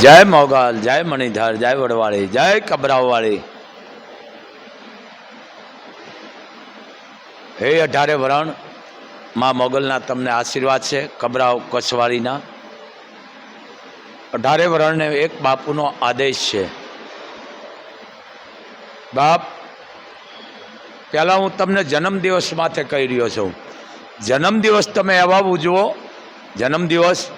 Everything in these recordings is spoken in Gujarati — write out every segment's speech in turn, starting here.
जय मोगल, जय मणिधर, जय वड़वाड़ी, जय कबरावाड़ी। हे 18 वरण माँ मोगलना तमने आशीर्वाद है। कबराव कच्छवाड़ीना 18 वरण ने एक बापूनो आदेश है। बाप पहला हूँ तमने जन्मदिवस माथे कही रह्यो छूँ। जन्मदिवस तमे एवा उजवो जन्मदिवस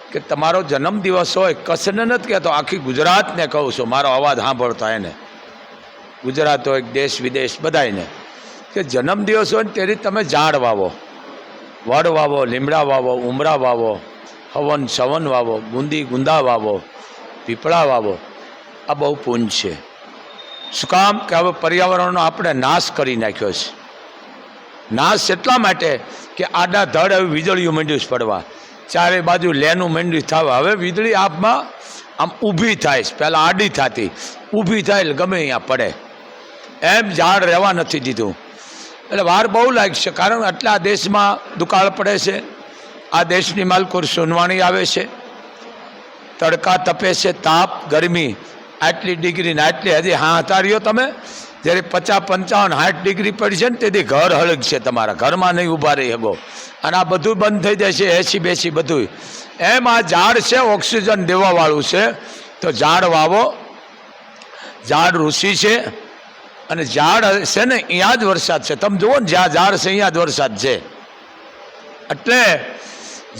कि तमारो जन्मदिवस हो कच्छने नथी कहेतो, आखी गुजरात ने कहूँ छूँ। मारो अवाज सांभळता एने गुजरात हो देश विदेश बधाने कि जन्मदिवस हो तेरी तमे झाड़ वावो, वड वावो, લીમડા वावो, उमरा वावो, हवन सवन वावो, गुंदी गुंदा वावो, पीपड़ा वावो। आ बहु पुण्य है। शुं काम कि हवे पर्यावरणनो आपणे नाश करी नाख्यो छे। नाश એટલા માટે કે આડા ધડ હવે વીજળીઓ મંડ્યું પડવા, ચારે બાજુ લેનું મંડ્યું થવા। હવે વીજળી આપમાં આમ ઊભી થાય છે, પહેલાં આડી થતી, ઊભી થાય એટલે ગમે અહીંયા પડે, એમ ઝાડ રહેવા નથી દીધું। એટલે વાર બહુ લાગશે, કારણ આટલા દેશમાં દુકાળ પડે છે। આ દેશની માલકોર સોનવાણી આવે છે, તડકા તપે છે, તાપ ગરમી આટલી ડિગ્રી ને આટલી હજી હા તારીઓ તમે જ્યારે 50, 55, 60 ડિગ્રી પડી છે ને તેથી ઘર હળગશે, તમારા ઘરમાં નહીં ઊભા રહી શકો। અને આ બધું બંધ થઈ જશે, એસી બેસી બધું। એમ આ ઝાડ છે ઓક્સિજન દેવાવાળું છે, તો ઝાડ વાવો। ઝાડ ઋષિ છે અને ઝાડ છે ને અહીંયા જ વરસાદ છે। તમે જુઓ ને જ્યાં ઝાડ છે અહીંયા જ વરસાદ છે। એટલે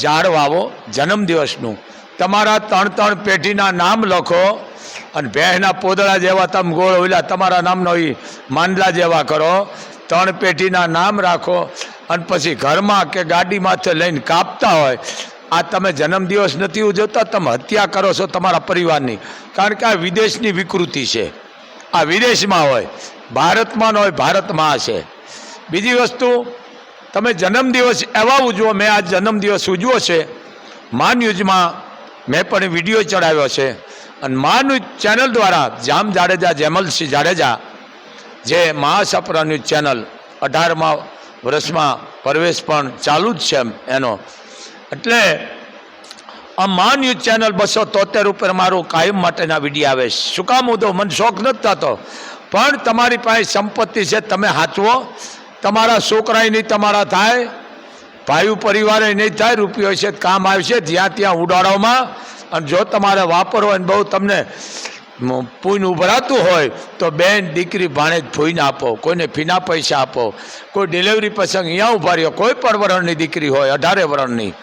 ઝાડ વાવો। જન્મદિવસનું તમારા 3-3 પેઢીના નામ લખો અને ભેંસના પોદળા જેવા તમે ગોળ ઓલા તમારા નામનો એ માંડલા જેવા કરો। 3 પેઢીના નામ રાખો અને પછી ઘરમાં કે ગાડીમાંથી લઈને કાપતા હોય। આ તમે જન્મદિવસ નથી ઉજવતા, તમે હત્યા કરો છો તમારા પરિવારની, કારણ કે આ વિદેશની વિકૃતિ છે। આ વિદેશમાં હોય, ભારતમાં ન હોય, ભારતમાં છે। બીજી વસ્તુ, તમે જન્મદિવસ એવા ઉજવો। મેં આ જન્મદિવસ ઉજવો છે મા ન્યૂઝમાં, મેં પણ વિડીયો ચડાવ્યો છે અને મા ન્યૂઝ ચેનલ દ્વારા જામ જાડેજા, જેમલસિંહ જાડેજા, જે મહાસપરા ન્યૂઝ ચેનલ 18મા વર્ષમાં પ્રવેશ પણ ચાલુ જ છે એનો। એટલે આ મા ન્યૂઝ ચેનલ 273 ઉપર મારું કાયમ માટેના વિડીયો આવે છે। શું કામ હું તો મને શોખ નથી થતો, પણ તમારી પાસે સંપત્તિ છે, તમે સાચવો। તમારા છોકરાએ નહીં તમારા થાય, ભાઈ પરિવારે નહીં થાય, રૂપિયો છે કામ આવશે, જ્યાં ત્યાં ઉડાડોમાં। અને જો તમારે વાપરવો ને બહુ તમને પૂન ઉભરાતું હોય તો બેન, દીકરી, ભાણેજ ફૂઈને આપો, કોઈને ફીના પૈસા આપો, કોઈ ડિલિવરી પ્રસંગ અહીંયા ઉભા રહ્યો, કોઈ પણ વરણની દીકરી હોય 18 વરણની,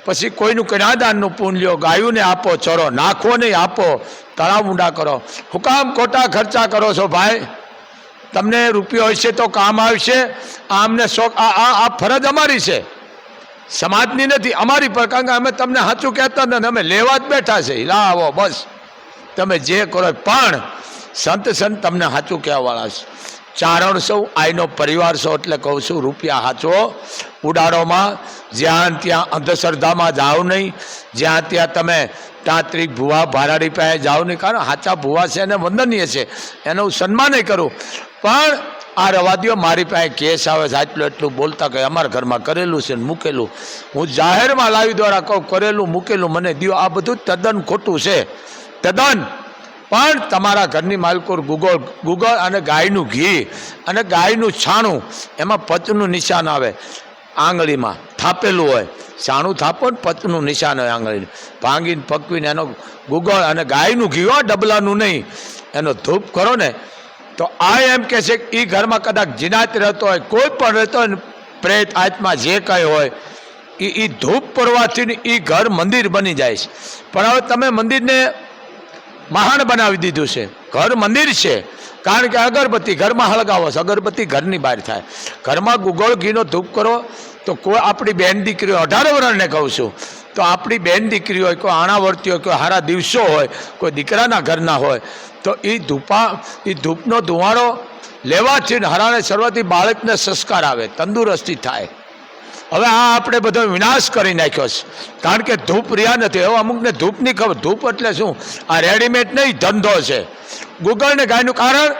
પછી કોઈનું કન્યાદાનનું પૂન લ્યો, ગાયોને આપો, ચરો નાખો નહીં, આપો, તળાવ ઊંડા કરો। હું કામ ખોટા ખર્ચા કરો છો ભાઈ? તમને રૂપિયો હશે તો કામ આવશે। આમને શોખ, આ ફરજ અમારી છે, સમાજની નથી, અમારી પર, કારણ કે અમે તમને સાચું કહેતા નથી, અમે લેવા જ બેઠા છે। લાવો બસ, તમે જે કરો, પણ સંત તમને સાચું કહેવાવાળા છે। ચારણ સૌ આઈનો પરિવાર છો, એટલે કહું છું રૂપિયા સાચવો, ઉડાડોમાં। જ્યાં ત્યાં અંધશ્રદ્ધામાં જાઓ નહીં, જ્યાં ત્યાં તમે તાંત્રિક ભૂવા ભારાડી પાસે જાઓ નહીં, કારણ સાચા ભૂવા છે એને વંદનીય છે, એનું સન્માન કરું। પણ આ રવાદીઓ મારી પાસે કેસ આવે છે, એટલું બોલતા કે અમારા ઘરમાં કરેલું છે ને મૂકેલું, હું જાહેરમાં લાવી દ્વારા કહું કરેલું મૂકેલું મને દો, આ બધું તદ્દન ખોટું છે, તદ્દન। પણ તમારા ઘરની માલકોર ગુગળ અને ગાયનું ઘી અને ગાયનું છાણું, એમાં પચનું નિશાન આવે, આંગળીમાં થાપેલું હોય, છાણું થાપો ને પચનું નિશાન હોય આંગળીને, ભાંગીને પકવીને એનો ગુગળ અને ગાયનું ઘી હોય, ડબલાનું નહીં, એનો ધૂપ કરો ને તો આ એમ કહે છે કે એ ઘરમાં કદાચ જીનાત રહેતો હોય, કોઈ પણ રહેતો હોય, પ્રેત આત્મા જે કંઈ હોય, એ ધૂપ પરવાથી એ ઘર મંદિર બની જાય છે। પણ હવે તમે મંદિરને મહાન બનાવી દીધું છે, ઘર મંદિર છે, કારણ કે અગરબત્તી ઘરમાં હળગાવો છો, અગરબત્તી ઘરની બહાર થાય। ઘરમાં ગુગળ ઘીનો ધૂપ કરો તો કોઈ આપણી બહેન દીકરીઓ 18 વર્ષને કહું છું, તો આપણી બહેન દીકરી હોય, કોઈ આણાવર્તી હોય, કોઈ સારા દિવસો હોય, કોઈ દીકરાના ઘરના હોય, તો એ ધૂપનો ધુવાળો લેવાથી હરાને સર્વથી બાળકને સંસ્કાર આવે, તંદુરસ્તી થાય। હવે આ આપણે બધો વિનાશ કરી નાખ્યો છે, કારણ કે ધૂપ રહ્યા નથી। હવે અમુકને ધૂપની ખબર, ધૂપ એટલે શું? આ રેડીમેડ નહીં, ધંધો છે ગુગળ ને ગાયનું, કારણ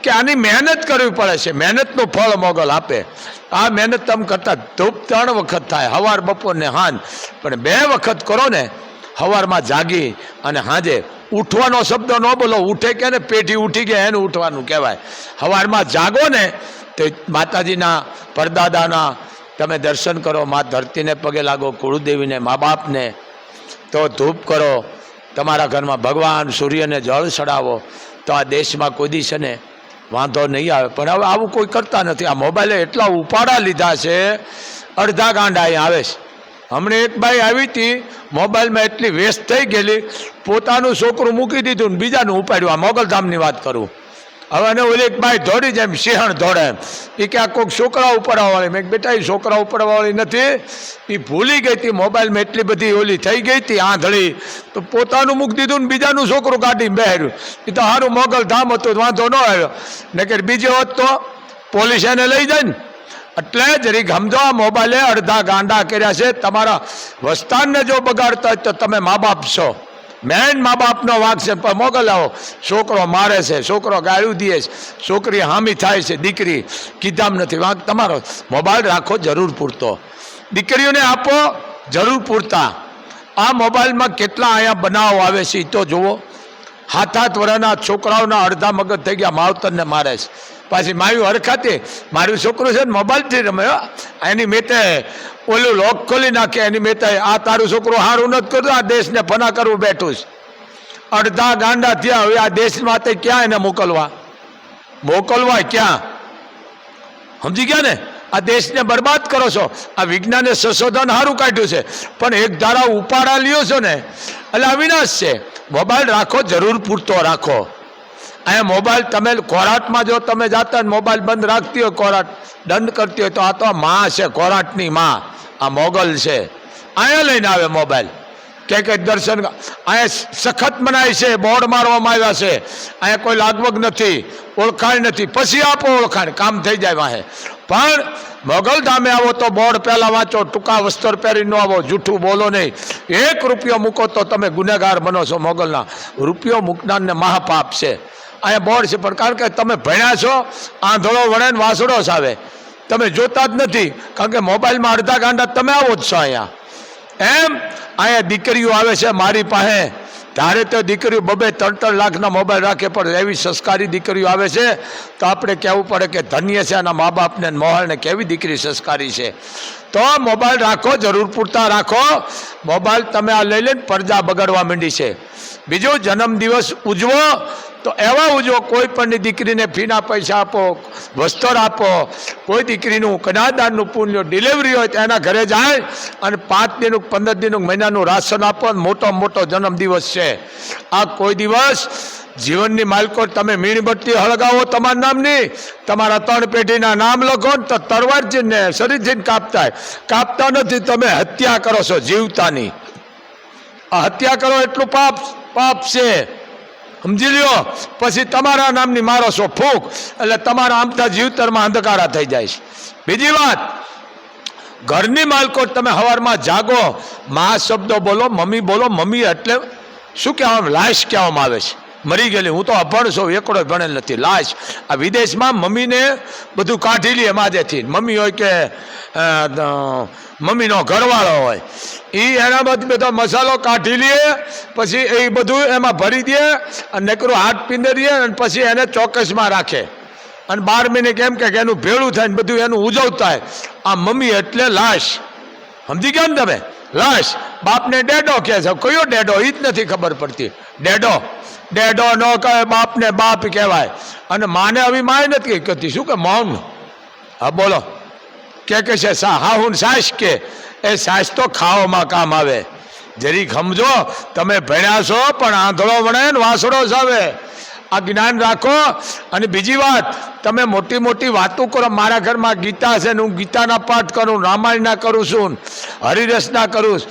કે આની મહેનત કરવી પડે છે, મહેનતનું ફળ મોગલ આપે। આ મહેનત તમે કરતા ધૂપ 3 વખત થાય, સવાર, બપોર ને સાંજ, પણ 2 વખત કરો ને સવારમાં જાગી અને સાંજે ઉઠવાનો શબ્દ ન બોલો, ઉઠે કે ને પેઢી ઉઠી ગયા એનું ઉઠવાનું કહેવાય. સવારમાં જાગો ને તો માતાજીના પરદાદાના તમે દર્શન કરો, મા ધરતીને પગે લાગો, કુળદેવીને, મા બાપને, તો ધૂપ કરો, તમારા ઘરમાં ભગવાન સૂર્યને જળ ચડાવો, તો આ દેશમાં કોઈ દિવસે ને વાંધો નહીં આવે. પણ હવે આવું કોઈ કરતા નથી. આ મોબાઈલે એટલા ઉપાડા લીધા છે, અડધા ગાંડા અહીંયા આવે છે. હમણાં એક બાઈ આવી હતી, મોબાઈલમાં એટલી વ્યસ્ત થઈ ગયેલી, પોતાનું છોકરું મૂકી દીધું ને બીજાનું ઉપાડ્યું. આ મોગલધામની વાત કરું. હવે અને ઓલી એક બાઈ દોડી જાય એમ સિંહણ દોડે એમ, એ કે આ કોઈક છોકરા ઉપાડવાવાળી. મેં બેટા એ છોકરા ઉપાડવાવાળી નથી, એ ભૂલી ગઈ હતી, મોબાઈલમાં એટલી બધી ઓલી થઈ ગઈ હતી આંધળી, તો પોતાનું મૂકી દીધું ને બીજાનું છોકરું કાઢીને બેહાર્યું. એ તો સારું મોગલધામ હતું, વાંધો ન આવ્યો. નકર બીજો હોત તો પોલીસ એને લઈ જાય ને. એટલે જરીક સમજો, આ મોબાઈલે અડધા ગાંડા કર્યા છે. તમારા વસ્તાનને જો બગાડતા હોય તો તમે મા બાપ છો, મેન મા બાપનો વાંક છે. પણ મોગલ આવો, છોકરો મારે છે, છોકરો ગાળું દે છે, છોકરી હામી થાય છે, દીકરી કીધામ નથી, વાંક તમારો. મોબાઈલ રાખો જરૂર પૂરતો, દીકરીઓને આપો જરૂર પૂરતા. આ મોબાઈલમાં કેટલા અહીંયા બનાવો આવે છે એ તો જુઓ. 7-8 વર્ષના છોકરાઓના અડધા મગજ થઈ ગયા, માવતરને મારે છે. પાછી માયું હરખાતી, મારું છોકરું છે ને મોબાઈલથી રમે, એની મેતે ઓલું લોક ખોલી નાખે, એની મેતે આ તારું છોકરું સારું નથી કરતું, આ દેશને ફના કરવું બેઠું છે. અડધા ગાંડા થયા. હવે આ દેશમાં તે ક્યાં એને મોકલવા ક્યાં? સમજી ગયા ને? આ દેશને બરબાદ કરો છો. આ વિજ્ઞાને સંશોધન સારું કાઢ્યું છે, પણ એક ધારા ઉપાડા લ્યો છો ને એટલે અવિનાશ છે. મોબાઈલ રાખો જરૂર પૂરતો રાખો. અહીંયા મોબાઈલ તમે કોરાટમાં જો તમે જાતા ને મોબાઈલ બંધ રાખતી હોય, કોરાટ દંડ કરતી હોય, તો આ તો માં છે, કોરાટની માં, આ મોગલ છે. અહીંયા લઈને આવે મોબાઈલ, કે દર્શન. અહીંયા સખત મનાય છે, બોર્ડ મારવામાં આવ્યા છે. અહીંયા કોઈ લાગવગ નથી, ઓળખાણ નથી. પછી આપો ઓળખાણ, કામ થઈ જાય વાહે. પણ મોગલધામે આવો તો બોર્ડ પહેલાં વાંચો, ટૂંકા વસ્ત્ર પહેરી ન આવો, જૂઠું બોલો નહીં. 1 રૂપિયો મૂકો તો તમે ગુનેગાર બનો છો. મોગલના રૂપિયો મૂકનારને મહાપાપ છે. અહીંયા બોર્ડ છે, પણ કારણ કે તમે ભણ્યા છો, આંધળો વળે ને વાસડો સાવે, તમે જોતા જ નથી. કારણ કે મોબાઈલમાં અડધા ગાંડા તમે આવો જ છો. અહીંયા એમ અહીંયા દીકરીઓ આવે છે મારી પાસે, ત્યારે તો દીકરીઓ 2-3 લાખના મોબાઈલ રાખે, પણ એવી સંસ્કારી દીકરીઓ આવે છે તો આપણે કહેવું પડે કે ધન્ય છે આના મા બાપને, મોહલને, કેવી દીકરી સંસ્કારી છે. તો મોબાઈલ રાખો જરૂર પૂરતા રાખો. મોબાઈલ તમે આ લઈ લઈને પ્રજા બગડવા માંડી છે. બીજો જન્મદિવસ ઉજવો તો એવા ઉજવો, કોઈ પણની દીકરીને ફીના પૈસા આપો, વસ્ત્ર આપો. કોઈ દીકરીનું કન્યાદાનનું પુણ્ય, ડિલિવરી હોય તો એના ઘરે જાય અને 5 દિનનું, 15 દિનનું, મહિનાનું રાશન આપો. મોટો જન્મદિવસ છે આ. કોઈ દિવસ જીવનની માલકો તમે મીણબત્તી હળગાવો તમારા નામની, તમારા 3 પેઢીના નામ લખો ને તો તરવારજીને શરીરજીને કાપતા નથી. તમે હત્યા કરો છો જીવતાની. આ હત્યા કરો એટલું પાપ છે, સમજી લ્યો. પછી તમારા નામની મારો છો ફૂંક, એટલે તમારા આમતા જીવતરમાં અંધકારા થઈ જાય છે. બીજી વાત, ઘરની માલકો તમે સવારમાં જાગો, મા શબ્દો બોલો, મમ્મી બોલો. મમ્મી એટલે શું કહેવામાં, લાશ કહેવામાં આવે છે, મરી ગયેલી. હું તો અભણ છું, એકડો ભણેલ નથી. લાશ. આ વિદેશમાં મમ્મીને બધું કાઢી લે માજેથી. મમ્મી હોય કે મમ્મીનો ઘરવાળો હોય, એ એનામાંથી બધો મસાલો કાઢી લે, પછી એ બધું એમાં ભરી દે અને નકરું હાથ પીંદરીએ અને પછી એને ચોક્કસમાં રાખે અને 12 મહિને કેમ કે એનું ભેળું થાય ને બધું એનું ઉજવતા થાય. આ મમ્મી એટલે લાશ. સમજી ગયા ને તમે? લાશ. બાપને ડેડો કહે છે. કયો ડેડો એ જ નથી ખબર પડતી. ડેડો ન કહે, બાપને બાપ કહેવાય. અને માને આવી માય નથી કહેતી. શું કે મૌન? હા બોલો. કે છે હાહુન સાસ, કે એ સાસ તો ખાવામાં કામ આવે. જરી સમજો, તમે ભણ્યા છો પણ આંધળો વણે ને વાસડો સાવે. આ જ્ઞાન રાખો. અને બીજી વાત, તમે મોટી વાતો કરો. મારા ઘરમાં ગીતા છે ને હું ગીતાના પાઠ કરું, રામાયણના કરું છું, હરિરસના કરું,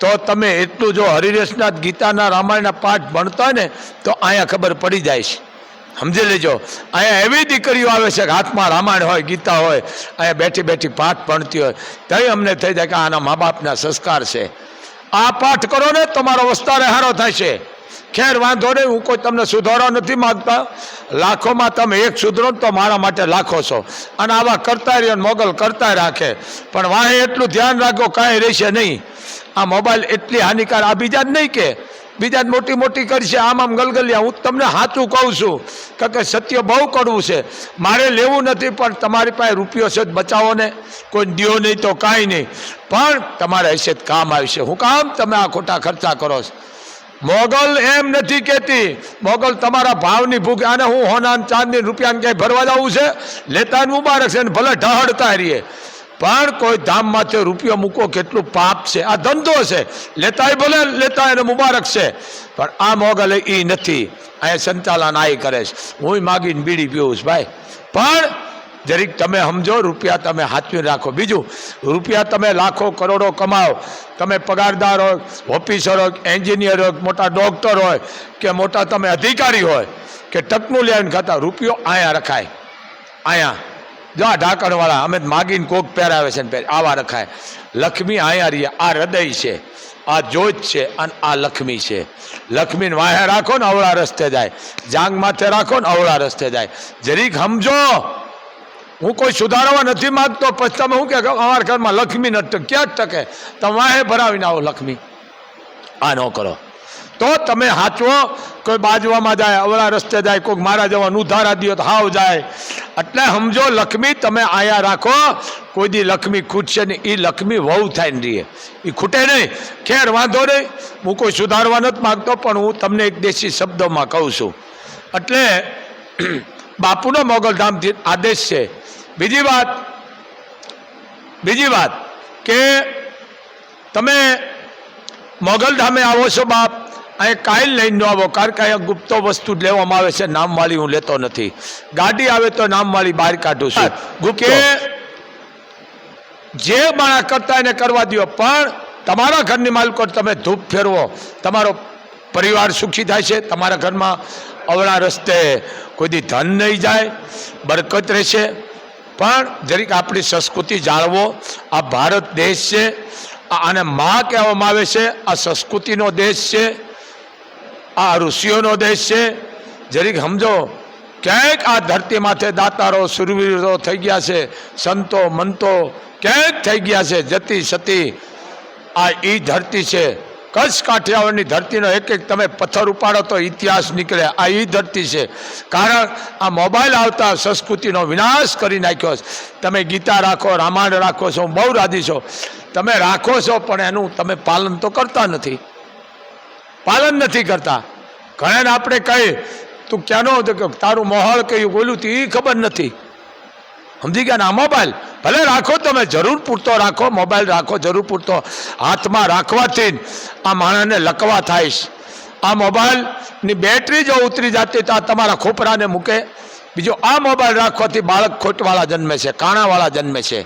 તો તમે એટલું જો હરિરસના, ગીતાના, રામાયણના પાઠ ભણતા હોય ને તો અહીંયા ખબર પડી જાય છે. સમજી લેજો. અહીંયા એવી દીકરીઓ આવે છે કે હાથમાં રામાયણ હોય, ગીતા હોય, અહીંયા બેઠી પાઠ ભણતી હોય, તઈ અમને થઈ જાય કે આના મા બાપના સંસ્કાર છે. આ પાઠ કરો ને તમારો વસ્તારે હારો થશે. ખેર વાંધો નહીં, હું કોઈ તમને સુધારવા નથી માગતા. લાખોમાં તમે એક સુધરો તો મારા માટે લાખો છો. અને આવા કરતા રહે, મોગલ કરતા રાખે, પણ વાહે એટલું ધ્યાન રાખો કાંઈ રહેશે નહીં. આ મોબાઈલ એટલી હાનિકાર, આ બીજા જ નહીં કે બીજા જ મોટી મોટી કરશે, આમ આમ ગલગલિયા. હું તમને સાચું કહું છું કે સત્ય બહુ કડવું છે. મારે લેવું નથી, પણ તમારી પાસે રૂપિયો છે જ બચાવો ને. કોઈ દ્યો નહીં તો કાંઈ નહીં, પણ તમારે હશે કામ આવશે. હું કામ તમે આ ખોટા ખર્ચા કરો છો? મોગલ એમ નથી કહેતી, મોગલ તમારા ભાવની ભૂખ. આને હું હોના ચાંદની રૂપિયાને ક્યાંય ભરવા જવું છે? લેતા મુબારક છે ને, ભલે ઢહડતા રહીએ, પણ કોઈ ધામમાંથી રૂપિયો મૂકો કેટલું પાપ છે. આ ધંધો છે, લેતાય ભલે લેતા એને મુબારક છે, પણ આ મોગલ એ નથી. અહીંયા સંચાલન આ કરે છે, હું માગીને બીડી પીવું છું ભાઈ. પણ જરીક તમે સમજો, રૂપિયા તમે હાથવી રાખો. બીજું, રૂપિયા તમે લાખો કરોડો કમાઓ, તમે પગારદાર હોય, ઓફિસર હોય, એન્જિનિયર હોય, મોટા ડૉક્ટર હોય કે મોટા તમે અધિકારી હોય કે ટકનું લેવાનું ખાતા, રૂપિયો અહીંયા રખાય. અહીંયા જો આ ઢાંકણવાળા અમે માગીને કોક પહેરાવે છે ને આવા રખાય. લક્ષ્મી અહીંયા રહીએ, આ હૃદય છે, આ જ્યોત છે, અને આ લક્ષ્મી છે. લક્ષ્મીને વાહે રાખો ને અવળા રસ્તે જાય, જાંગ માથે રાખો ને અવળા રસ્તે જાય. જરીક સમજો, હું કોઈ સુધારવા નથી માગતો. પછી તમે શું કે અમારા ઘરમાં લક્ષ્મી નથી, ક્યાં જ ટકે? તમે વાહે ભરાવીને આવો લક્ષ્મી. આ ન કરો તો તમે હાચવો. કોઈ બાજવામાં જાય, અવળા રસ્તે જાય, કોઈક મારા જવાનું ઉધારા દો તો હાવ જાય. એટલે સમજો, લક્ષ્મી તમે આયા રાખો. કોઈ દી લક્ષ્મી ખૂટશે નહીં. એ લક્ષ્મી વહુ થાય ને રહીએ, એ ખૂટે નહીં. ખેર વાંધો નહીં, હું કોઈ સુધારવા નથી માગતો, પણ હું તમને એક દેશી શબ્દોમાં કહું છું. એટલે બાપુનો મોગલધામથી આદેશ છે. બીજી વાત કે તમે મોગલધામે આવો છો બાપ, અહીં કાંઈ લઈને ન આવો, કારણ કે અહીંયા ગુપ્તો વસ્તુ લેવામાં આવે છે. નામવાળી હું લેતો નથી. ગાડી આવે તો નામવાળી બહાર કાઢું છું. કે જે માણા કરતા એને કરવા દો, પણ તમારા ઘરની માલકો તમે ધૂપ ફેરવો, તમારો પરિવાર સુખી થાય છે. તમારા ઘરમાં અવળા રસ્તે કોઈ દી ધન નહીં જાય, બરકત રહેશે. પણ જરીક આપણી સંસ્કૃતિ જાળવો. આ ભારત દેશ છે, આને માં કહેવામાં આવે છે. આ સંસ્કૃતિનો દેશ છે, આ ઋષિઓનો દેશ છે. જરીક સમજો, ક્યાંક આ ધરતી માથે દાતારો સુરવીરો થઈ ગયા છે, સંતો મંતો ક્યાંક થઈ ગયા છે. જતી સતી આ એ ધરતી છે. કચ્છ કાઠિયાવાડની ધરતીનો એક એક તમે પથ્થર ઉપાડો તો ઇતિહાસ નીકળે. આ એ ધરતી છે. કારણ આ મોબાઈલ આવતા સંસ્કૃતિનો વિનાશ કરી નાખ્યો છે. તમે ગીતા રાખો, રામાયણ રાખો છો, બહુ રાજી છો. તમે રાખો છો, પણ એનું તમે પાલન તો કરતા નથી. પાલન નથી કરતા. ઘણાને આપણે કહીએ તું ક્યાંનો તારું મોહળ કયું બોલું તું એ ખબર નથી. સમજી ગયા ને? આ મોબાઈલ ભલે રાખો, તમે જરૂર પૂરતો રાખો. મોબાઈલ રાખો જરૂર પૂરતો. હાથમાં રાખવાથી આ માણસને લકવા થાય છે. આ મોબાઈલની બેટરી જો ઉતરી જતી તો આ તમારા ખોપરાને મૂકે. બીજો, આ મોબાઈલ રાખવાથી બાળક ખોટવાળા જન્મે છે, કાણાવાળા જન્મે છે.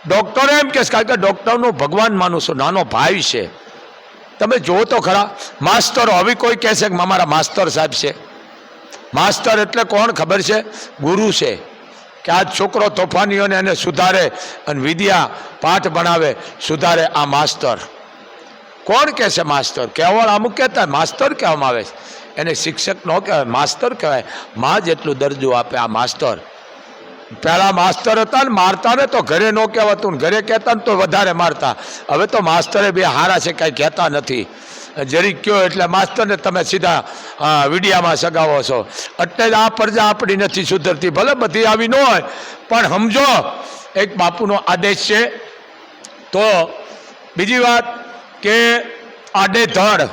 ડૉક્ટરો એમ કહે છે, કારણ કે ડૉક્ટરનું ભગવાન માનું છું, નાનો ભાઈ છે. તમે જુઓ તો ખરા, માસ્તરો હવે કોઈ કહે છે કે અમારા માસ્તર સાહેબ છે. માસ્તર એટલે કોણ ખબર છે? ગુરુ છે. કે આ છોકરો તોફાનીઓને એને સુધારે અને વિદ્યા પાઠ ભણાવે, સુધારે. આ માસ્તર કોણ કહે છે? માસ્તર કહેવાળ અમુક કહેતા માસ્તર કહેવામાં આવે છે. એને શિક્ષક ન કહેવાય, માસ્તર કહેવાય. માં જેટલું દરજ્જો આપે આ માસ્તર. પહેલાં માસ્તર હતા ને મારતા ને તો ઘરે ન કહેવાતું, ઘરે કહેતા ને તો વધારે મારતા. હવે તો માસ્તરે બે હારા છે, કાંઈ કહેતા નથી. જરી કયો એટલે માસ્તરને તમે સીધા વિડિયામાં સગાવો છો. એટલે જ આ પ્રજા આપણી નથી સુધરતી. ભલે બધી આવી ન હોય, પણ સમજો, એક બાપુનો આદેશ છે. તો બીજી વાત કે આડેધડ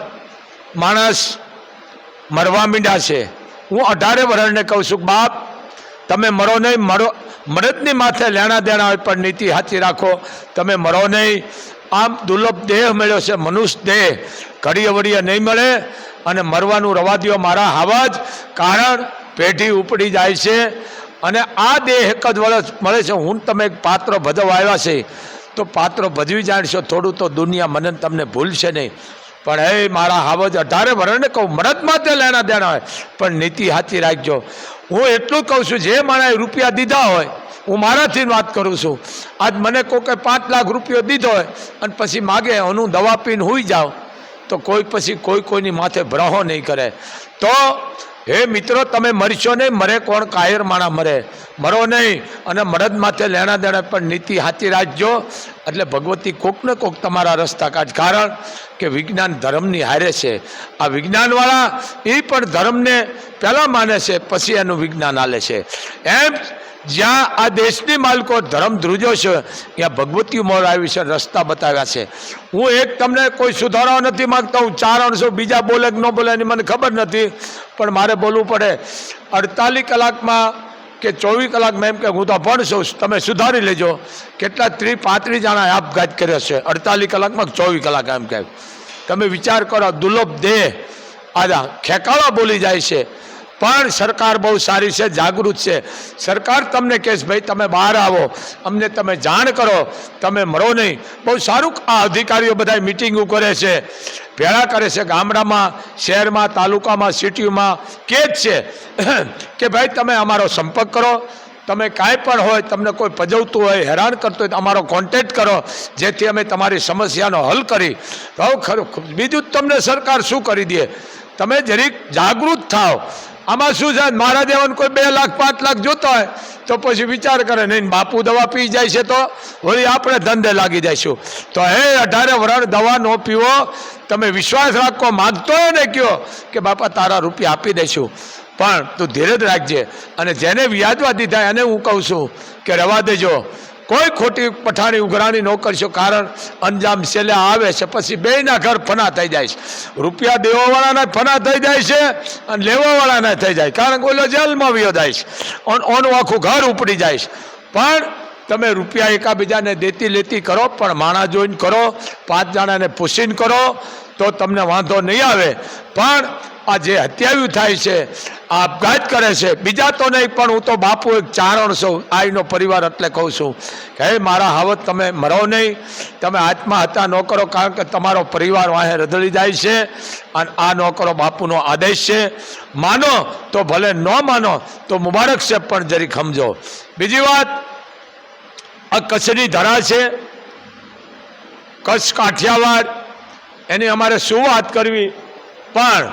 માણસ મરવા માંડ્યા છે. હું 18 વર્ષને કહું છું, બાપ તમે મરો નહીં. મરદની માથે લેણા દેણા હોય, પણ નીતિ સાચી રાખો. તમે મરો નહીં. આમ દુર્લભ દેહ મળ્યો છે, મનુષ્ય દેહ. ઘડીએ વળીએ નહીં મળે. અને મરવાનું રવા દ્યો મારા હાવજ. કારણ પેઢી ઉપડી જાય છે, અને આ દેહ એક જ વર્ષ મળે છે. હું તમે એક પાત્ર ભજવવા આવ્યા છે, તો પાત્ર ભજવી જાણશો. થોડું તો દુનિયા મને તમને ભૂલશે નહીં. પણ હે મારા હાવજ 18 વર્ષને કહું, મરદ માટે લેણા દેણા હોય, પણ નીતિ સાચી રાખજો. હું એટલું કહું છું, જે મારા રૂપિયા દીધા હોય, હું મારાથી વાત કરું છું. આજ મને કોઈ 5 લાખ રૂપિયો દીધો હોય અને પછી માગે હું દવા પીને હોઈ જાઉં, તો કોઈ પછી કોઈની માથે ભરાહો નહીં કરે. તો હે મિત્રો, તમે મરશો નહીં, મરે કોણ કાયર માણા મરે, મરો નહીં. અને મરદ માથે લેણા દેણા પણ નીતિ સાચી રાખજો, એટલે ભગવતી કોક ને કોક તમારા રસ્તા કાઢ. કારણ કે વિજ્ઞાન ધર્મની હારે છે. આ વિજ્ઞાનવાળા એ પણ ધર્મને પહેલાં માને છે, પછી એનું વિજ્ઞાન હાલે છે. એમ જ્યાં આ દેશની માલિકો ધર્મ ધ્રુજો છે, ત્યાં ભગવતી મોર આવી છે, રસ્તા બતાવ્યા છે. હું એક તમને કોઈ સુધારવા નથી માગતો. હું 4 બીજા બોલે કે ન બોલે એની મને ખબર નથી, પણ મારે બોલવું પડે. 48 કલાકમાં કે 24 કલાકમાં એમ કે હું તો ભણશું, તમે સુધારી લેજો. કેટલા 30-35 જણા આપઘાત કર્યો છે 48 કલાકમાં, 24 કલાક એમ કે. તમે વિચાર કરો, દુર્લભ દેહ આજા ખેકાળા બોલી જાય છે. પણ સરકાર બહુ સારી છે, જાગૃત છે. સરકાર તમને કહે છે ભાઈ તમે બહાર આવો, અમને તમે જાણ કરો, તમે મરો નહીં. બહુ સારું આ અધિકારીઓ બધા મિટિંગો કરે છે, ભેળા કરે છે, ગામડામાં, શહેરમાં, તાલુકામાં, સિટીમાં કે જ છે કે ભાઈ તમે અમારો સંપર્ક કરો. તમે કાંઈ પણ હોય, તમને કોઈ પજવતું હોય, હેરાન કરતું હોય તો અમારો કોન્ટેક્ટ કરો, જેથી અમે તમારી સમસ્યાનો હલ કરી. તો ખરું બીજું તમને સરકાર શું કરી દે, તમે જરીક જાગૃત થાવ. આમાં શું છે, મારા જેવાને કોઈ 2 લાખ 5 લાખ જોતા હોય તો પછી વિચાર કરે નહીં, બાપુ દવા પી જાય છે તો વળી આપણે ધંધે લાગી જઈશું. તો હે 18 વર્ષ દવા ન પીવો. તમે વિશ્વાસ રાખો, માગતો હોય ને કહો કે બાપા તારા રૂપિયા આપી દઈશું, પણ તું ધીરજ રાખજે. અને જેને વ્યાજવાદી થાય એને હું કહું છું કે રહેવા દેજો, કોઈ ખોટી પઠાણી ઉઘરાણી ન કરશો. કારણ અંજામ છેલ્લે આવે છે, પછી બેયના ઘર ફના થઈ જાય છે. રૂપિયા દેવાવાળાના ફના થઈ જાય છે અને લેવાવાળાના થઈ જાય, કારણ કે ઓલો જેલમાં વયો જાય છે, ઓનું આખું ઘર ઉપડી જાય છે. પણ તમે રૂપિયા એકાબીજાને દેતી લેતી કરો, પણ માણા જોઈને કરો, 5 જણાને પૂછીને કરો તો તમને વાંધો નહીં આવે. પણ આ જે હત્યાયું થાય છે, આ આપઘાત કરે છે, બીજા તો નહીં, પણ હું તો બાપુ એક ચારણ છું, આઈનો પરિવાર એટલે કહું છું કે હે મારા હાવત તમે મરો નહીં, તમે આત્મહત્યા ન કરો, કારણ કે તમારો પરિવાર વાહે રદળી જાય છે. અને આ ન કરો, બાપુનો આદેશ છે. માનો તો ભલે, ન માનો તો મુબારક છે, પણ જરીક સમજો. બીજી વાત, આ કચ્છની ધરા છે, કચ્છ કાઠિયાવાડ, એની અમારે શું વાત કરવી. પણ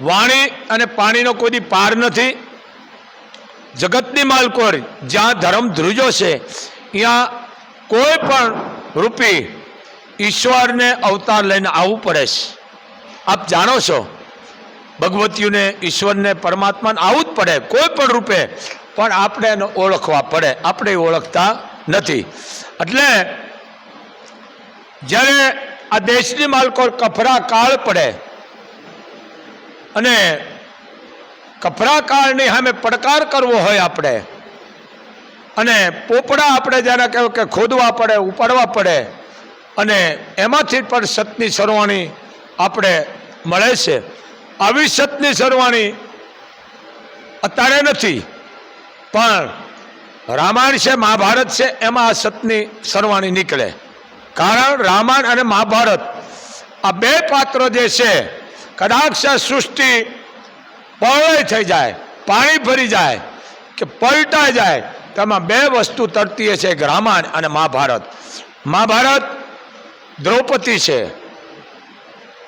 વાણી અને પાણીનો કોઈ પાર નથી. જગતની માલકોર જ્યાં ધર્મ ધ્રુજો છે, ત્યાં કોઈ પણ રૂપી ઈશ્વરને અવતાર લઈને આવવું પડે છે. આપ જાણો છો, ભગવતીઓને, ઈશ્વરને, પરમાત્માને આવવું જ પડે કોઈ પણ રૂપે, પણ આપણે એને ઓળખવા પડે. આપણે ઓળખતા નથી. એટલે જ્યારે આ દેશની માલકો કફરા કાળ પડે અને કફરા કાળની સામે પડકાર કરવો હોય આપણે, અને પોપડા આપણે જ્યારે કહેવું કે ખોદવા પડે, ઉપાડવા પડે, અને એમાંથી પણ સતની સરવાણી આપણે મળે છે. આવી સતની સરવાણી અત્યારે નથી, પણ રામાયણ છે, મહાભારત છે, એમાં આ સતની સરવાણી નીકળે. કારણ રામાયણ અને મહાભારત આ 2 પાત્રો જે છે, કદાચ સૃષ્ટિ પળય થઈ જાય, પાણી ભરી જાય કે પલટાઈ જાય, તેમાં 2 વસ્તુ તરતી છે, એક રામાયણ અને મહાભારત. મહાભારત દ્રૌપદી છે,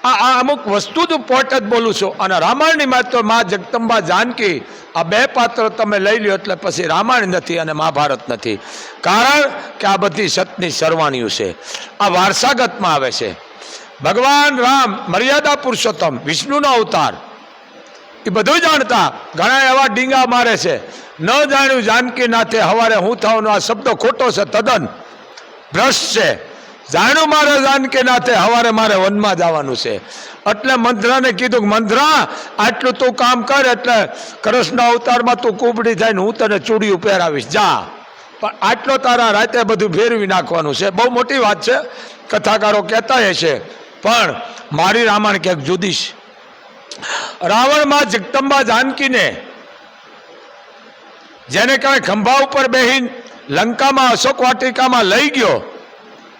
આ અમુક વસ્તુ તો પોટ જ બોલું છું. અને રામાયણની વાત તો મા જગદંબા જાનકી, આ 2 પાત્રો તમે લઈ લ્યો એટલે પછી રામાયણ નથી અને મહાભારત નથી. કારણ કે આ બધી સતની સરવાણીઓ છે, આ વારસાગતમાં આવે છે. ભગવાન રામ મર્યાદા પુરુષોત્તમ, વિષ્ણુનો અવતાર, એ બધું જાણતા. ઘણા એવા ડીંગા મારે છે, ન જાણ્યું જાનકી નાથે હવારે હું થવાનો. આ શબ્દો ખોટો છે, તદ્દન ભ્રષ્ટ છે. જાણ્યું મારે જાનકી નાથે હવારે મારે વનમાં જવાનું છે, એટલે મંથરાને કીધું કે મંથરા આટલું તું કામ કર, એટલે કૃષ્ણ અવતારમાં તું કુબડી થાય ને હું તને ચૂડિયું પહેરાવીશ, જા. પણ આટલો તારા રાતે બધું ફેરવી નાખવાનું છે. બહુ મોટી વાત છે, કથાકારો કહેતા હશે, પણ મારી રામાયણ ક્યાંક જુદી છે. રાવણમાં જગદંબા જાનકીને, જેને કહેવાય ખંભા ઉપર બેહીને લંકામાં અશોક વાટિકામાં લઈ ગયો.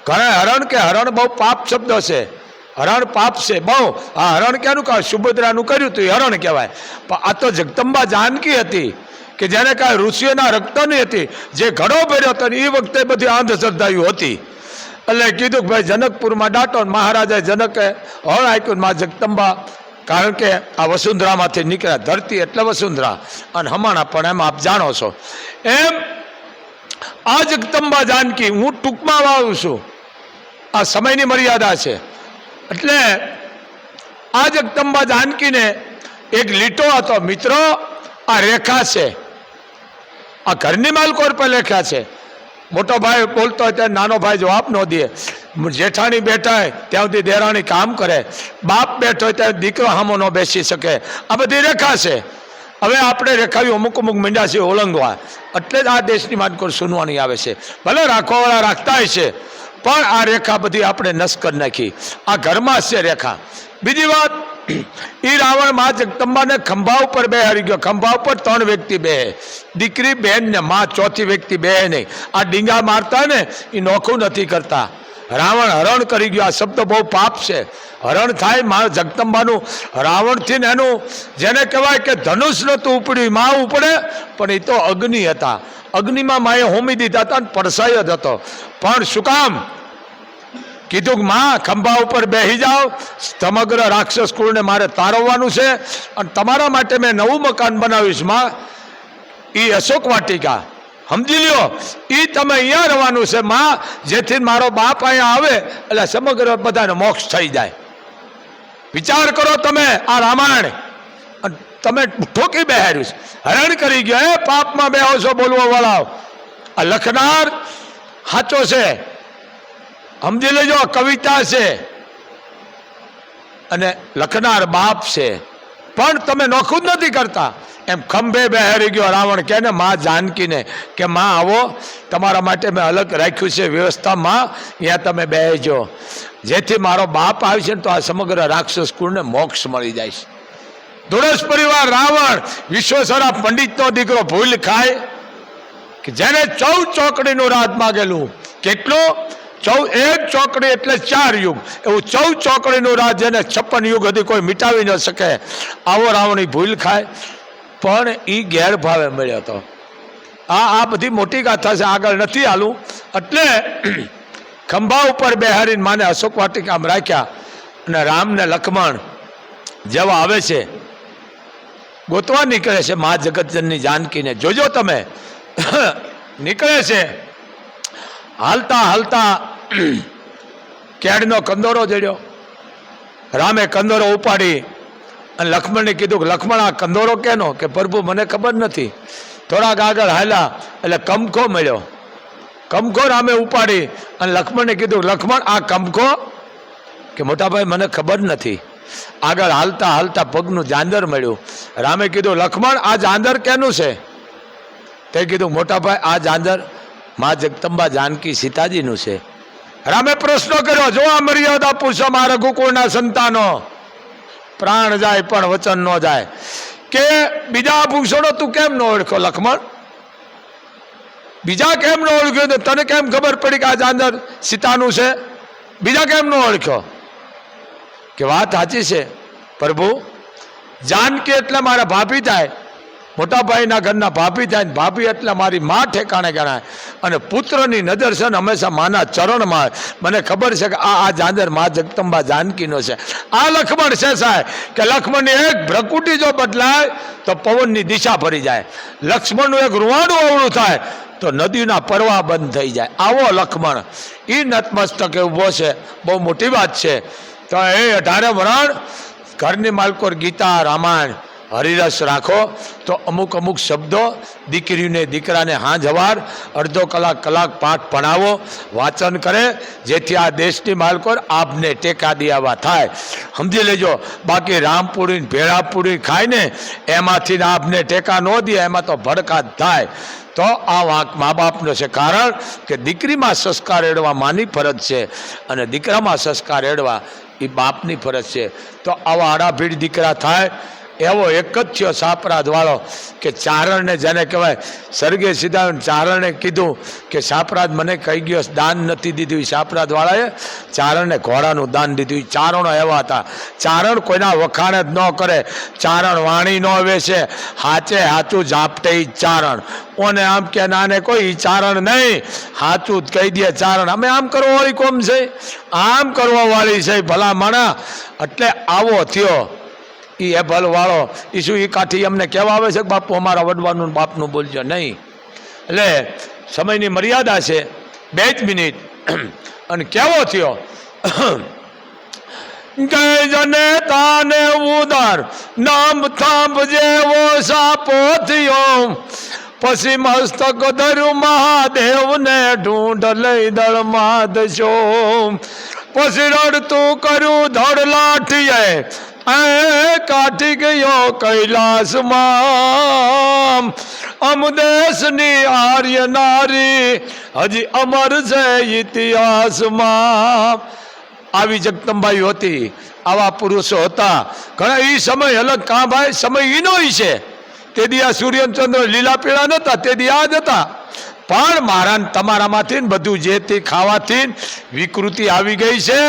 ઘણા હરણ કે હરણ બહુ પાપ શબ્દ છે, હરણ પાપ છે બહુ. આ હરણ ક્યાંનું કહેવાય? સુભદ્રાનું કર્યું હતું એ હરણ કહેવાય. પણ આ તો જગદંબા જાનકી હતી કે જેને કાંઈ ઋષિઓના રક્તની હતી, જે ઘડો ભર્યો હતો એ વખતે બધી અંધશ્રદ્ધાઓ હતી. એટલે કીધું કે ભાઈ જનકપુરમાં દાટો. મહારાજા જનકે હળ આપ્યું. માં જગદંબા, કારણ કે આ વસુંધરામાંથી નીકળ્યા, ધરતી એટલે વસુંધરા અને હમાણા પણ એમ આપ જાણો છો. એમ આ જગદંબા જાનકી હું ટૂંકમાં વાવું છું, આ સમયની મર્યાદા છે. એટલે આ જગદંબા જાનકીને એક લીટો હતો. મિત્રો, આ રેખા છે, આ ઘરની માલકોર પર લેખા છે. મોટો ભાઈ બોલતો હોય ત્યારે નાનો ભાઈ જવાબ ન દે. જેઠાણી બેઠા હોય ત્યાં સુધી દેરાણી કામ કરે. બાપ બેઠો હોય ત્યારે દીકરો હામો ન બેસી શકે. આ બધી રેખા છે. હવે આપણે રેખાવી અમુક મીંડા છે ઓળંગવા, એટલે જ આ દેશની માનકોર સુનવાની આવે છે. ભલે રાખવાવાળા રાખતા હોય છે, પણ આ રેખા બધી આપણે નષ્ટ કરી નાખી. આ ઘરમાં છે રેખા. બીજી વાત, એ રાવણ માં જગદંબાને ખંભા ઉપર બેહારી ગયો. ખંભા ઉપર 3 વ્યક્તિ બેહે, દીકરી, બેન ને માં, ચોથી વ્યક્તિ બેહે નહીં. આ ડીંગા મારતા ને એ નોખું નથી કરતા. રાવણ હરણ કરી ગયો. આ શબ્દ બહુ પાપ છે. હરણ થાય માં જગદંબાનું રાવણથી ને એનું જેને કહેવાય કે ધનુષ નહોતું ઉપડ્યું, માં ઉપડે, પણ એ તો અગ્નિ હતા. અગ્નિમાં માએ હોમી દીધા હતા અને પડસાયો જ હતો. પણ શું કામ કીધું કે માં ખંભા ઉપર બેસી જાઓ, સમગ્ર રાક્ષસ કુળને મારે તારવવાનું છે અને તમારા માટે મેં નવું મકાન બનાવીશ. માં એ અશોક વાટિકા સમજી લ્યો, એ તમે અહીંયા રહેવાનું છે માં, જેથી મારો બાપ અહીંયા આવે એટલે સમગ્ર બધાને મોક્ષ થઈ જાય. વિચાર કરો તમે, આ રામાયણ તમે ઠોકી બેહાર્યું છે, હરણ કરી ગયો. એ પાપમાં બેહો છો બોલવા વાળા. આ લખનાર સાચો છે, સમજી લેજો. કવિતા છે અને લખનાર બાપ છે, પણ તમે નોખું જ નથી કરતા. એમ ખંભે બેહારી ગયો રાવણ કે ને માં જાનકીને કે માં આવો, તમારા માટે મેં અલગ રાખ્યું છે વ્યવસ્થામાં, ત્યાં તમે બેસજો, જેથી મારો બાપ આવશે ને તો આ સમગ્ર રાક્ષસ કુળને મોક્ષ મળી જાય છે. ધુરસ પરિવાર રાવણ વિશ્વેશ્વરા પંડિતનો દીકરો ભૂલ ખાય કે જેને 14 ચોકડીનું રાજ માગેલું. કેટલું? 1 ચોકડી એટલે 4 યુગ. એવું 14 ચોકડીનું રાજ જેને 56 યુગ હતી કોઈ મિટાવી ન શકે. આવો રાવણી ભૂલ ખાય, પણ એ ગેરભાવે મળ્યો હતો. આ બધી મોટી ગાથા છે, આગળ નથી હાલું. એટલે ખંભા ઉપર બેહારીને માને અશોક વાટિકામાં રાખ્યા. અને રામ ને લક્ષ્મણ જેવા આવે છે, ગોતવા નીકળે છે મા જગતજનની જાનકીને. જોજો તમે, નીકળે છે હાલતા હાલતા કેડનો કંદોરો જડ્યો. રામે કંદોરો ઉપાડી અને લક્ષ્મણને કીધું કે લક્ષ્મણ આ કંદોરો કેનો? કે પ્રભુ મને ખબર નથી. થોડાક આગળ હાલ્યા એટલે કમખો મળ્યો. કમખો રામે ઉપાડી અને લક્ષ્મણને કીધું લક્ષ્મણ આ કમખો? કે મોટાભાઈ મને ખબર નથી. આગળ હાલતા હાલતા પગનું જાંદર મળ્યું. રામે કીધું લક્ષ્મણ આ જાંદર કેનું છે? તે કીધું મોટાભાઈ આ જાંદર મા જગદંબા જાનકી સીતાજીનું છે. રામે પ્રશ્ન કર્યો, જો આ મર્યાદા પૂછો મારા રઘુકુળના સંતાનો, પ્રાણ જાય પણ વચન ન જાય. કે બીજા આભૂષણો તું કેમ ન ઓળખ્યો લક્ષ્મણ? બીજા કેમ ન ઓળખ્યો? તને કેમ ખબર પડી કે આ જાંદર સીતાનું છે? બીજા કેમ ન ઓળખ્યો? કે વાત સાચી છે પ્રભુ, જાનકી એટલે મારા ભાભી થાય, મોટા ભાઈના ઘરના ભાભી થાય, ભાભી એટલે મારી માં ઠેકાણે ગણાય. અને પુત્રની નજર છે ને હંમેશા માના ચરણમાં. મને ખબર છે કે આ જાંદર મા જગદંબા જાનકીનો છે. આ લક્ષ્મણ છે સાહેબ, કે લક્ષ્મણની એક ભ્રકુટી જો બદલાય તો પવનની દિશા ફરી જાય. લક્ષ્મણનું એક રૂવાડું અવળું થાય તો નદીના પરવા બંધ થઈ જાય. આવો લક્ષ્મણ એ નતમસ્તકે ઊભો છે. બહુ મોટી વાત છે. તો એ 18 વરણ ઘરની માલકોર ગીતા રામાયણ હરિરસ રાખો તો અમુક શબ્દો દીકરીને દીકરાને હાંજવાર અડધો કલાક પાઠ ભણાવો, વાંચન કરે, જેથી આ દેશની માલકોર આપને ટેકા દેવા થાય. સમજી લેજો. બાકી રામપુરી ભેળાપુરી ખાય ને એમાંથી આપને ટેકા ન દે, એમાં તો ભડકા જ થાય. તો આ વાંક મા બાપનો છે. કારણ કે દીકરીમાં સંસ્કાર એડવા માની ફરજ છે અને દીકરામાં સંસ્કાર એડવા એ બાપની ફરજ છે. તો આવા આડાભીડ દીકરા થાય એવો એક જ થયો સાપરાધ વાળો કે ચારણને જેને કહેવાય સર્ગે સીધા ચારણે કીધું કે સાપરાધ મને કહી ગયો દાન નથી દીધું. સાપરાધ વાળાએ ચારણને ઘોડાનું દાન દીધું. ચારણો એવા હતા, ચારણ કોઈના વખાણ જ ન કરે, ચારણ વાણી ન વેચે, હાચે હાચું ઝાપટે ઈ ચારણ. ઓને આમ કે નાને કોઈ ચારણ નહીં, હાચું જ કહી દે ચારણ. અમે આમ કરવા વાળી કોમ છે, આમ કરવા વાળી છે ભલા માણા. એટલે આવો થયો એ ભલ વાળો. એ શું એ કાઠી અમને કહેવા આવે છે કે બાપુ અમારા વડવાનું બાપનું બોલજો નહીં. એટલે સમયની મર્યાદા છે, 2 જ મિનિટ. અને કેવો થયો ગય જને તાને ઉદાર નામ થાંભ જેવો સાપો થયો. પછી મસ્તક ધર્યું મહાદેવને ઢૂંઢ લઈ દળમાં દશો. પછી રડતું કર્યું ધડ લાઠીએ કાઠી ગયો કૈલાસમાં. અમદેશની આર્ય નારી હજી અમર છે ઇતિહાસમાં. આવી જગદંબાઈ હતી, આવા પુરુષો હતા ઘણા. એ સમય અલગ કાં ભાઈ, સમય ઈનો છે. તે દી આ સૂર્યચંદ્ર લીલા પીળા નહોતા, તે દી આ જ હતા. પણ મારા તમારામાંથી બધું જે તે ખાવાથી વિકૃતિ આવી ગઈ છે.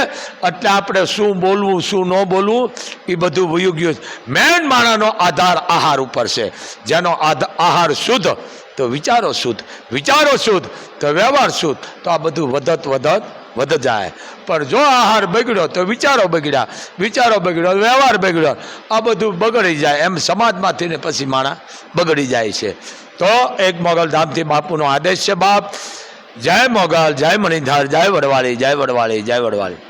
એટલે આપણે શું બોલવું શું ન બોલવું એ બધું વયું ગયું છે. મેન માણાનો આધાર આહાર ઉપર છે. જેનો આહાર શુદ્ધ તો વિચારો શુદ્ધ, વિચારો શુદ્ધ તો વ્યવહાર શુદ્ધ. તો આ બધું વધ જાય. પણ જો આહાર બગડ્યો તો વિચારો બગડ્યા, વિચારો બગડ્યો વ્યવહાર બગડ્યો, આ બધું બગડી જાય. એમ સમાજમાંથી ને પછી માણા બગડી જાય છે. તો એક મોગલધામથી બાપુનો આદેશ છે. બાપ જય મોગલ, જય મણિધર, જય વડવાળી, જય વડવાળી, જય વડવાળી.